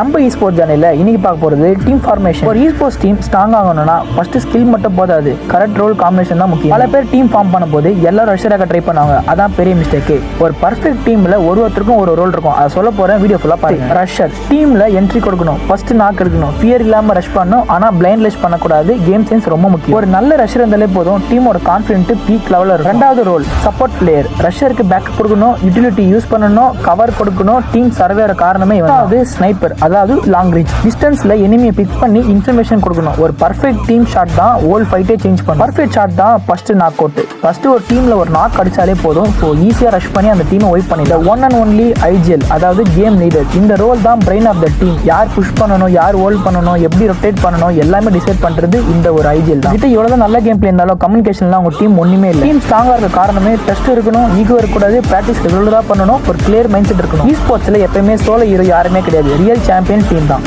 நம்ம e-sport சேனல்ல இன்னைக்கு பார்க்க போறது டீம் ஃபார்மேஷன். ஒரு e-sports டீம் ஸ்ட்ராங் ஆகணும்னா ஃபர்ஸ்ட் ஸ்கில் மட்டும் போதாது, கரெக்ட் ரோல் காம்பினேஷன் தான் முக்கியம். பல பேர் டீம் ஃபார்ம் பண்ணும்போது எல்லாரும் ரஷராக ட்ரை பண்ணுவாங்க, அதான் பெரிய மிஸ்டேக். ஒரு பர்ஃபெக்ட் டீம்ல ஒருத்தருக்கும் ஒரு ரோல் இருக்கும், அதை சொல்ல போறேன், வீடியோ ஃபுல்லா பாருங்க. ரஷர் டீம்ல என்ட்ரி கொடுக்கணும், ஃபர்ஸ்ட் நாக் எடுக்கணும், ஃபியர் இல்லாம ரஷ் பண்ணணும், ஆனா பிளைண்ட் ரஷ் பண்ணக்கூடாது. கேம் சென்ஸ் ரொம்ப முக்கியம். ஒரு நல்ல ரஷர் இருந்தாலே போதும், டீமோட கான்ஃபிடென்ட் பீக் லெவல்ல இருக்கும். ரெண்டாவது ரோல் சப்போர்ட் பிளேயர். ரஷருக்கு பேக் கொடுக்கணும், யூட்டிலிட்டி யூஸ் பண்ணணும், கவர் கொடுக்கணும். டீம் சர்வே காரணமே இவன். ஸ்னைப்பர், அதாவது லாங் ரேஞ்ச் டிஸ்டன்ஸ்ல எனிமியை பிக் பண்ணி இன்ஃபர்மேஷன் கொடுக்கணும். ஒரு பர்ஃபெக்ட் டீம் ஷாட் தான் ஹோல் ஃபைட்டே சேஞ்ச் பண்ணும். பர்ஃபெக்ட் ஷாட் தான் ஃபர்ஸ்ட் நாக் அவுட். ஃபர்ஸ்ட் ஒரு டீம்ல ஒரு நாக் அடிச்சாலே போதும், ஸோ ஈஸியா ரஷ் பண்ணி அந்த டீமை ஒய்ப் பண்ணிடும். ஒன் அண்ட் ஒன்லி ஐஜிஎல், அதாவது கேம் லீடர். இந்த ரோல் தான் பிரெயின் ஆஃப் த டீம். யார் புஷ் பண்ணணும், யார் ஹோல்ட் பண்ணணும், எப்படி ரொட்டேட் பண்ணணும், எல்லாமே டிசைட் பண்றது இந்த ஒரு ஐஜிஎல் தான். கிட்ட எவ்வளவு நல்ல கேம் பிளே இருந்தாலும் கம்யூனிகேஷன்லாம் உங்க டீம் ஒண்ணுமே இல்லை. டீம் ஸ்ட்ராங்கா இருக்க காரணமே டெஸ்ட் இருக்கணும், ஈகோ இருக்கக்கூடாது, பிராக்டிஸ் ரெகுலரா பண்ணணும், ஒரு கிளியர் மைண்ட் செட் இருக்கணும். e-sportsல எப்பயுமே சோலோ ஹீரோ யாருமே கிடையாது, ரியல் சாம்பியன் டீம் தான்.